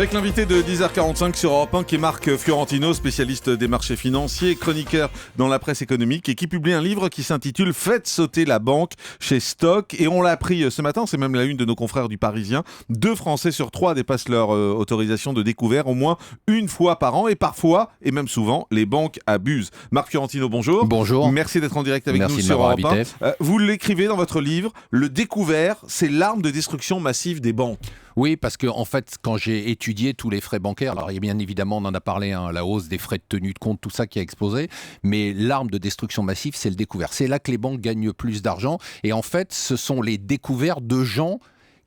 Avec l'invité de 10h45 sur Europe 1 qui est Marc Fiorentino, spécialiste des marchés financiers, chroniqueur dans la presse économique et qui publie un livre qui s'intitule « Faites sauter la banque » chez Stock. Et on l'a appris ce matin, c'est même la une de nos confrères du Parisien. 2 Français sur 3 dépassent leur autorisation de découvert au moins une fois par an. Et parfois, et même souvent, les banques abusent. Marc Fiorentino, bonjour. Bonjour. Merci d'être en direct avec Merci nous de sur m'avoir Europe 1. invité. Vous l'écrivez dans votre livre, le découvert, c'est l'arme de destruction massive des banques. Oui, parce que en fait, quand j'ai étudié tous les frais bancaires, alors il y a bien évidemment, on en a parlé, la hausse des frais de tenue de compte, tout ça qui a explosé, mais l'arme de destruction massive, c'est le découvert. C'est là que les banques gagnent plus d'argent, et en fait, ce sont les découverts de gens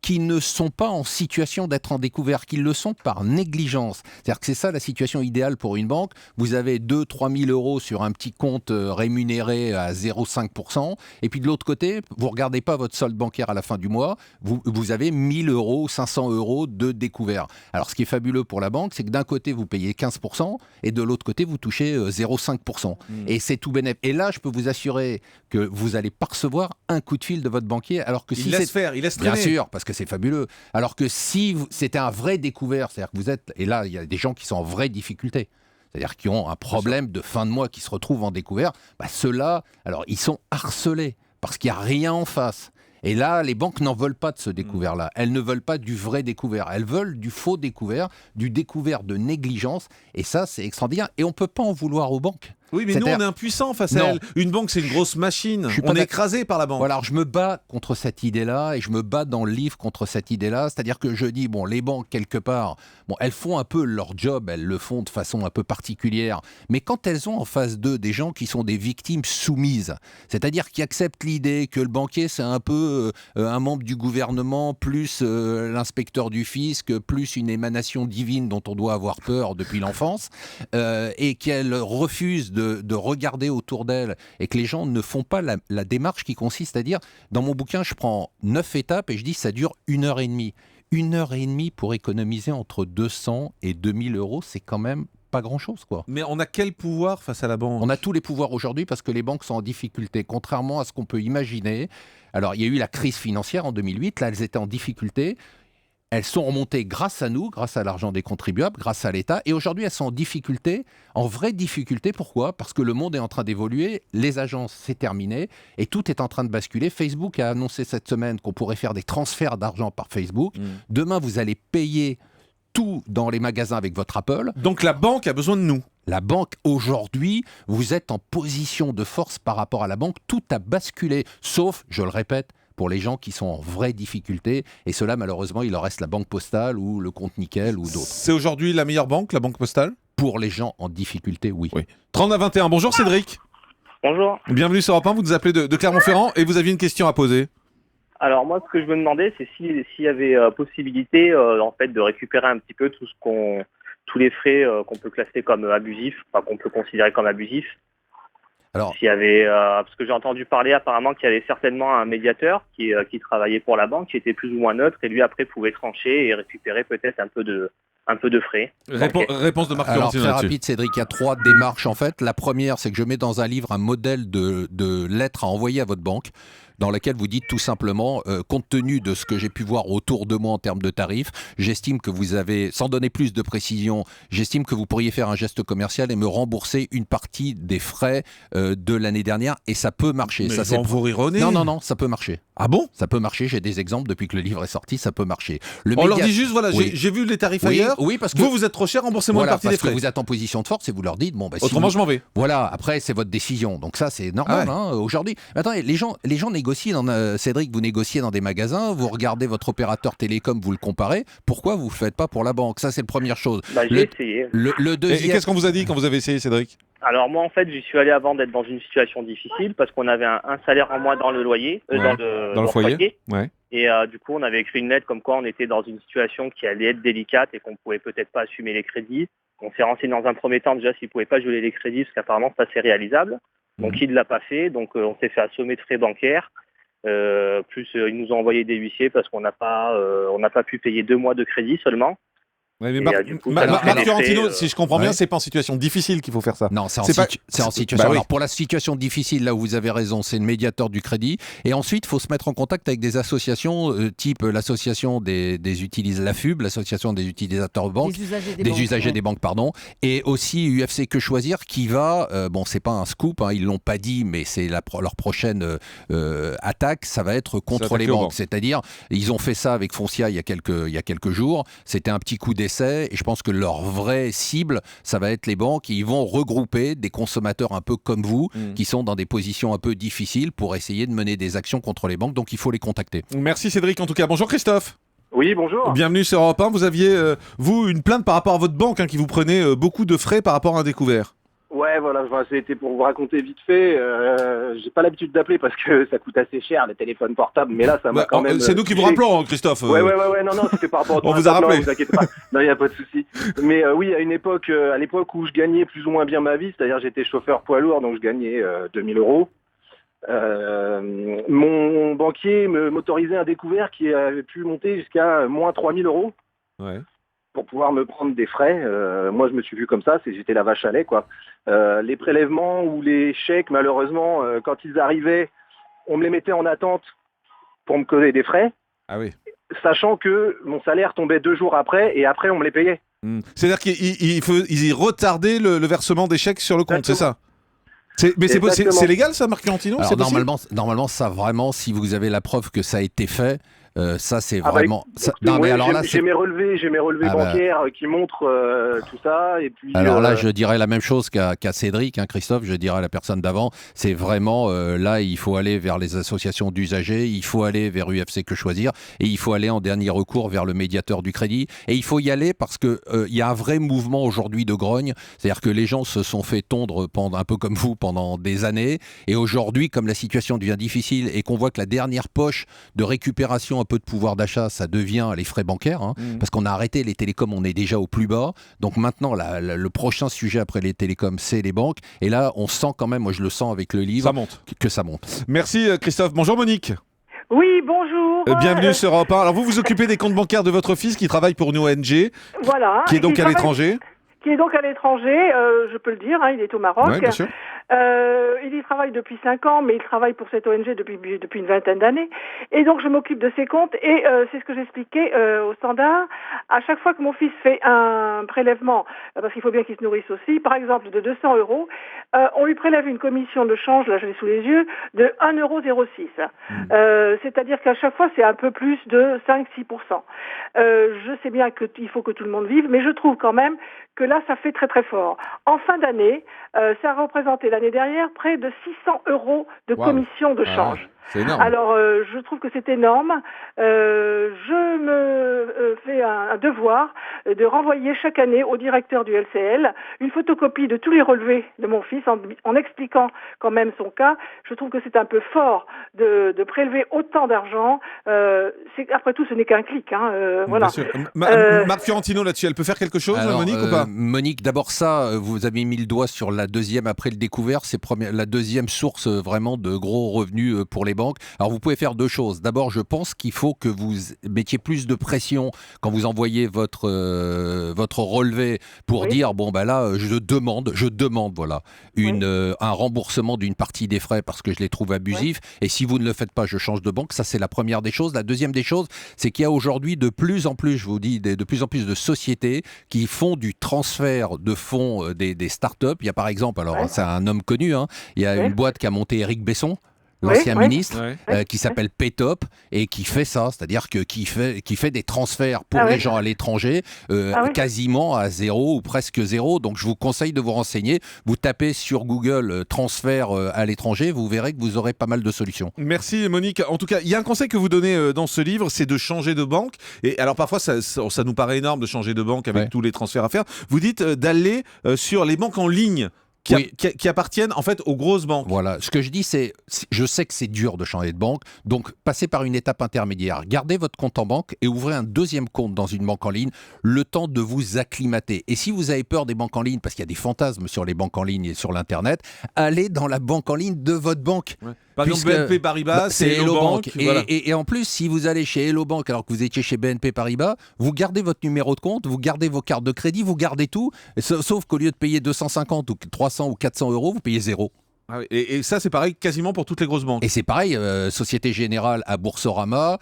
qui ne sont pas en situation d'être en découvert, qui le sont par négligence. C'est-à-dire que c'est ça la situation idéale pour une banque. Vous avez 2-3 000 euros sur un petit compte rémunéré à 0,5%, et puis de l'autre côté, vous ne regardez pas votre solde bancaire à la fin du mois, vous avez 1 000 euros, 500 euros de découvert. Alors ce qui est fabuleux pour la banque, c'est que d'un côté, vous payez 15%, et de l'autre côté, vous touchez 0,5%. Et c'est tout bénef. Et là, je peux vous assurer que vous n'allez pas recevoir un coup de fil de votre banquier, alors que Il laisse faire, il laisse traîner. Bien sûr, parce que c'est fabuleux. Alors que si c'était un vrai découvert, c'est-à-dire que vous êtes... Et là, il y a des gens qui sont en vraie difficulté. C'est-à-dire qui ont un problème de fin de mois, qui se retrouvent en découvert. Ceux-là, alors, ils sont harcelés parce qu'il n'y a rien en face. Et là, les banques n'en veulent pas de ce découvert-là. Elles ne veulent pas du vrai découvert. Elles veulent du faux découvert, du découvert de négligence. Et ça, c'est extraordinaire. Et on ne peut pas en vouloir aux banques. Oui, mais nous, on est impuissants face à elle. Une banque, c'est une grosse machine. On est écrasé par la banque. Voilà, alors je me bats contre cette idée-là et je me bats dans le livre contre cette idée-là. C'est-à-dire que je dis, bon, les banques, quelque part, bon, elles font un peu leur job, elles le font de façon un peu particulière. Mais quand elles ont en face d'eux des gens qui sont des victimes soumises, c'est-à-dire qui acceptent l'idée que le banquier, c'est un peu un membre du gouvernement, plus l'inspecteur du fisc, plus une émanation divine dont on doit avoir peur depuis l'enfance, et qu'elles refusent de regarder autour d'elles et que les gens ne font pas la démarche qui consiste à dire, dans mon bouquin, je prends 9 étapes et je dis ça dure 1h30. 1h30 pour économiser entre 200 et 2000 euros, c'est quand même pas grand-chose, quoi. Mais on a quel pouvoir face à la banque ? On a tous les pouvoirs aujourd'hui parce que les banques sont en difficulté, contrairement à ce qu'on peut imaginer. Alors, il y a eu la crise financière en 2008, là, elles étaient en difficulté. Elles sont remontées grâce à nous, grâce à l'argent des contribuables, grâce à l'État. Et aujourd'hui, elles sont en difficulté, en vraie difficulté. Pourquoi ? Parce que le monde est en train d'évoluer, les agences, c'est terminé, et tout est en train de basculer. Facebook a annoncé cette semaine qu'on pourrait faire des transferts d'argent par Facebook. Demain, vous allez payer tout dans les magasins avec votre Apple. Donc la banque a besoin de nous. La banque, aujourd'hui, vous êtes en position de force par rapport à la banque. Tout a basculé, sauf, je le répète, pour les gens qui sont en vraie difficulté. Et cela, malheureusement, il leur reste la Banque Postale ou le Compte Nickel ou d'autres. C'est aujourd'hui la meilleure banque, la Banque Postale ? Pour les gens en difficulté, oui. 39 21. Bonjour Cédric. Bonjour. Bienvenue sur Europe 1. Vous nous appelez de Clermont-Ferrand et vous aviez une question à poser. Alors moi, ce que je me demandais, c'est s'il y avait possibilité en fait de récupérer un petit peu tous les frais qu'on peut classer comme abusifs, enfin qu'on peut considérer comme abusifs. Alors, s'il y avait, parce que j'ai entendu parler apparemment qu'il y avait certainement un médiateur qui travaillait pour la banque, qui était plus ou moins neutre, et lui après pouvait trancher et récupérer peut-être un peu de frais. Réponse de Marc alors Fiorentino très là-dessus. rapide, Cédric, il y a 3 démarches en fait. La première, c'est que je mets dans un livre un modèle de lettre à envoyer à votre banque, dans laquelle vous dites tout simplement, compte tenu de ce que j'ai pu voir autour de moi en termes de tarifs, j'estime que vous avez, sans donner plus de précision, j'estime que vous pourriez faire un geste commercial et me rembourser une partie des frais de l'année dernière, et ça peut marcher. Mais Ça, ils vont vous rire au nez. Non, ça peut marcher. Ah bon ? Ça peut marcher, j'ai des exemples depuis que le livre est sorti, ça peut marcher. On leur dit juste, voilà, Oui. j'ai vu les tarifs Oui, ailleurs, oui, parce que vous êtes trop cher, remboursez-moi une voilà, partie des parce que frais. vous êtes en position de force et vous leur dites, bon, si Autrement, je m'en vais. Voilà, après, c'est votre décision. Donc ça, c'est normal, aujourd'hui. Mais attendez, les gens négocient, Cédric, vous négociez dans des magasins, vous regardez votre opérateur télécom, vous le comparez. Pourquoi vous ne le faites pas pour la banque ? Ça, c'est la première chose. J'ai essayé. Le deuxième... Et qu'est-ce qu'on vous a dit quand vous avez essayé, Cédric ? Alors moi en fait j'y suis allé avant d'être dans une situation difficile parce qu'on avait un salaire en moins dans le loyer, dans le foyer. Ouais. Et du coup on avait écrit une lettre comme quoi on était dans une situation qui allait être délicate et qu'on pouvait peut-être pas assumer les crédits. On s'est renseigné dans un premier temps déjà s'ils pouvaient pas geler les crédits parce qu'apparemment ça c'est réalisable. Donc il l'a pas fait, donc on s'est fait assommer de frais bancaires. Plus ils nous ont envoyé des huissiers parce qu'on n'a pas pu payer 2 mois de crédit seulement. Ouais, mais Et, du coup, ça Marc leur fait Fiorentino, l'effet, si je comprends bien, ouais. c'est pas en situation difficile qu'il faut faire ça. Non, c'est en Bah situation. oui. Alors, pour la situation difficile, là où vous avez raison, c'est le médiateur du crédit. Et ensuite, il faut se mettre en contact avec des associations, type l'association la FUB, l'association des utilisateurs banques, Des usagers des banques, pardon, et aussi UFC Que Choisir, qui va, bon, c'est pas un scoop, hein, ils l'ont pas dit, mais c'est leur prochaine attaque, ça va être contre les banques. C'est-à-dire, ils ont fait ça avec Foncia il y a quelques jours. C'était un petit coup d'essai, et je pense que leur vraie cible, ça va être les banques. Ils vont regrouper des consommateurs un peu comme vous, qui sont dans des positions un peu difficiles pour essayer de mener des actions contre les banques. Donc il faut les contacter. Merci Cédric en tout cas. Bonjour Christophe. Oui, bonjour. Bienvenue sur Europe 1. Vous aviez, vous, une plainte par rapport à votre banque qui vous prenait beaucoup de frais par rapport à un découvert. Ouais, voilà, c'était pour vous raconter vite fait. J'ai pas l'habitude d'appeler parce que ça coûte assez cher les téléphones portables, mais là ça m'a quand même. C'est nous qui vous rappelons, Christophe. Ouais, non, c'était par rapport au On vous a rappelé. Non, vous inquiétez pas. Non, il y a pas de souci. Mais oui, à l'époque où je gagnais plus ou moins bien ma vie, c'est-à-dire j'étais chauffeur poids lourd, donc je gagnais 2000 €. Mon banquier m'autorisait un découvert qui avait pu monter jusqu'à moins 3000 €. Ouais. Pour pouvoir me prendre des frais. Moi, je me suis vu comme ça, j'étais la vache à lait, quoi. Les prélèvements ou les chèques, malheureusement, quand ils arrivaient, on me les mettait en attente pour me causer des frais, Ah oui. sachant que mon salaire tombait 2 jours après, et après, on me les payait. C'est-à-dire qu'ils retardaient le versement des chèques sur le compte, c'est ça? Mais c'est légal ça, Marc Fiorentino? Alors normalement, ça vraiment, si vous avez la preuve que ça a été fait, ça c'est vraiment. J'ai mes relevés bancaires qui montrent tout ça, et puis. Alors là, je dirais la même chose qu'à Cédric, hein, Christophe. Je dirais à la personne d'avant. C'est vraiment là, il faut aller vers les associations d'usagers, il faut aller vers UFC Que Choisir, et il faut aller en dernier recours vers le médiateur du crédit. Et il faut y aller parce que il y a un vrai mouvement aujourd'hui de grogne. C'est-à-dire que les gens se sont fait tondre un peu comme vous pendant des années, et aujourd'hui, comme la situation devient difficile et qu'on voit que la dernière poche de récupération un peu de pouvoir d'achat, ça devient les frais bancaires, hein, parce qu'on a arrêté les télécoms, on est déjà au plus bas. Donc maintenant, le prochain sujet après les télécoms, c'est les banques. Et là, on sent quand même, moi je le sens avec le livre, que ça monte. Merci Christophe. Bonjour Monique. Oui, bonjour. Bienvenue sur Europe 1. Alors vous occupez des comptes bancaires de votre fils qui travaille pour une ONG, voilà, qui est donc à l'étranger. Qui est donc à l'étranger, je peux le dire, hein, il est au Maroc. Oui, bien sûr. Il y travaille depuis 5 ans, mais il travaille pour cette ONG depuis une vingtaine d'années. Et donc, je m'occupe de ses comptes. Et c'est ce que j'expliquais au standard. À chaque fois que mon fils fait un prélèvement, parce qu'il faut bien qu'il se nourrisse aussi, par exemple de 200 €, on lui prélève une commission de change, là je l'ai sous les yeux, de 1,06 €. C'est-à-dire qu'à chaque fois, c'est un peu plus de 5-6%. Je sais bien qu'il faut que tout le monde vive, mais je trouve quand même que là, ça fait très très fort. En fin d'année, ça a représenté l'année dernière près de 600 € de commission de change. C'est énorme. Alors, je trouve que c'est énorme. Je me fais un devoir de renvoyer chaque année au directeur du LCL une photocopie de tous les relevés de mon fils en expliquant quand même son cas. Je trouve que c'est un peu fort de prélever autant d'argent. Après tout, ce n'est qu'un clic. Voilà. Marc Fiorentino, là-dessus, elle peut faire quelque chose, Monique, ou pas? Monique, d'abord ça, vous avez mis le doigt sur la deuxième, après le découvert, c'est la deuxième source vraiment de gros revenus pour les banques. Alors vous pouvez faire deux choses. D'abord, je pense qu'il faut que vous mettiez plus de pression quand vous envoyez votre relevé pour dire bon bah là je demande voilà un remboursement d'une partie des frais parce que je les trouve abusifs et si vous ne le faites pas, je change de banque. Ça c'est la première des choses. La deuxième des choses, c'est qu'il y a aujourd'hui de plus en plus, je vous dis, de plus en plus de sociétés qui font du transfert de fonds des startups. Il y a par exemple, alors c'est un homme connu, hein, il y a une boîte qui a monté Éric Besson, l'ancien ministre, qui s'appelle Paytop et qui fait ça, c'est-à-dire qui fait des transferts pour les gens à l'étranger quasiment à zéro ou presque zéro. Donc je vous conseille de vous renseigner. Vous tapez sur Google transfert à l'étranger, vous verrez que vous aurez pas mal de solutions. Merci Monique. En tout cas, il y a un conseil que vous donnez dans ce livre, c'est de changer de banque. Et alors parfois, ça nous paraît énorme de changer de banque avec tous les transferts à faire. Vous dites d'aller sur les banques en ligne. Qui appartiennent en fait aux grosses banques. Voilà, ce que je dis c'est, je sais que c'est dur de changer de banque, donc passez par une étape intermédiaire. Gardez votre compte en banque et ouvrez un deuxième compte dans une banque en ligne, le temps de vous acclimater. Et si vous avez peur des banques en ligne, parce qu'il y a des fantasmes sur les banques en ligne et sur l'internet, allez dans la banque en ligne de votre banque. Par exemple, puisque- BNP Paribas, c'est Hello Bank. Et, Voilà. et en plus, si vous allez chez Hello Bank alors que vous étiez chez BNP Paribas, vous gardez votre numéro de compte, vous gardez vos cartes de crédit, vous gardez tout, sauf qu'au lieu de payer 250 ou 300 ou 400 euros, vous payez zéro. Ah oui, et ça, c'est pareil quasiment pour toutes les grosses banques. Et c'est pareil, Société Générale à Boursorama,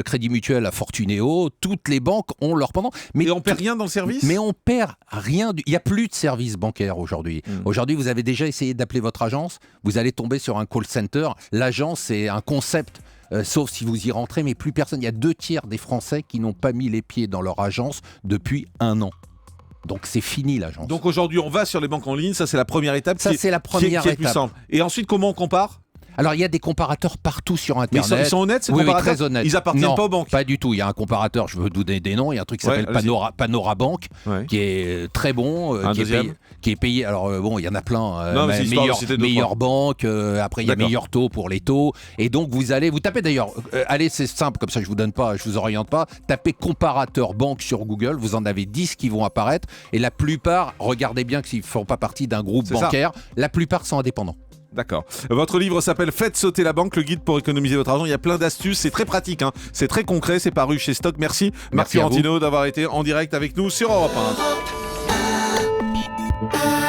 Crédit Mutuel à Fortunéo, toutes les banques ont leur pendant. Et on perd rien dans le service ? Mais on perd rien. Il n'y a plus de service bancaire aujourd'hui. Aujourd'hui, vous avez déjà essayé d'appeler votre agence, vous allez tomber sur un call center. L'agence, c'est un concept. Sauf si vous y rentrez, mais plus personne. Il y a 2/3 des Français qui n'ont pas mis les pieds dans leur agence depuis 1 an. Donc c'est fini l'agence. Donc aujourd'hui, on va sur les banques en ligne, ça c'est la première étape. Ça, c'est la première qui est plus étape. simple. Et ensuite, comment on compare ? Alors il y a des comparateurs partout sur Mais Internet. ils sont honnêtes, ces Oui, comparateurs ? très honnêtes. Ils appartiennent Non, pas aux banques. Pas du tout. Il y a un comparateur, je veux donner des noms. Il y a un truc qui Ouais, s'appelle allez-y. Panora Bank, Ouais. qui est très bon, Un deuxième ? qui est payé. Alors bon, il y en a plein. Non, mais c'est histoire de citer deux, meilleure banque. Après, il y a D'accord. meilleur taux pour les taux. Et donc vous tapez d'ailleurs. Allez, c'est simple comme ça. Je vous oriente pas. Tapez comparateur banque sur Google. Vous en avez 10 qui vont apparaître. Et la plupart, regardez bien qu'ils ne font pas partie d'un groupe C'est ça. bancaire. La plupart sont indépendants. D'accord. Votre livre s'appelle Faites sauter la banque, le guide pour économiser votre argent. Il y a plein d'astuces, c'est très pratique, hein. C'est très concret, c'est paru chez Stock. Merci Marc Merci à vous. Fiorentino d'avoir été en direct avec nous sur Europe 1.